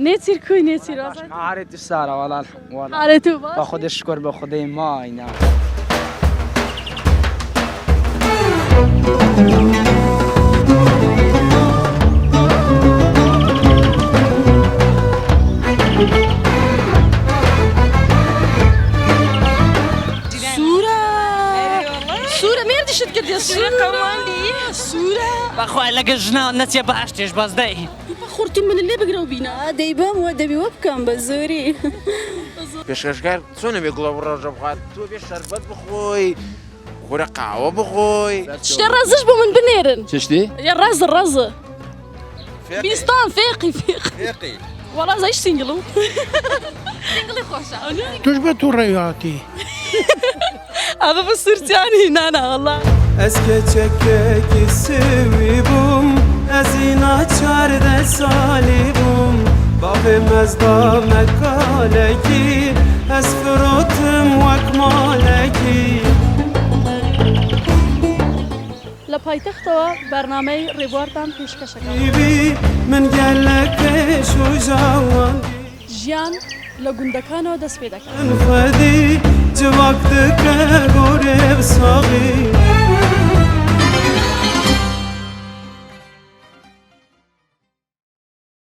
نيتير كوي نيتير ما عرفت السارة والله حالته باش باخذ الشكر باخذ ما هنا صورة ما يردش تقدر صورة كمان صورة بخوای لگه جنا نتیه باشتیش باز دی خورتي من اللي بقرا بينا دەیبم و دەبی وە بکەم بە زۆری پێشکەشکار چۆنە بێ گوڵە ڕۆژە بخوات تۆ بێ شەربەت بخۆی خورە قاوە بخۆی شتي رازش بو من بنيرن شتي؟ يا الرز بيستان فيقي فێقی والله زي سينجلو سينجلي خوشة توش بتو رياتي هذا بصيرت يعني نانا والله اسکه چکه سوی بوم از اینا 14 سالی بوم باب مزدا مکالکی از فروتم وک مالکی لپایتختەوە بەرنامەی ڕێبواردان پێشکەشەکە بیبی من گلک شوجاوان ژیان لە گوندەکانەوە دەست پێ دەکات خدی جواب دکه گوره بساقی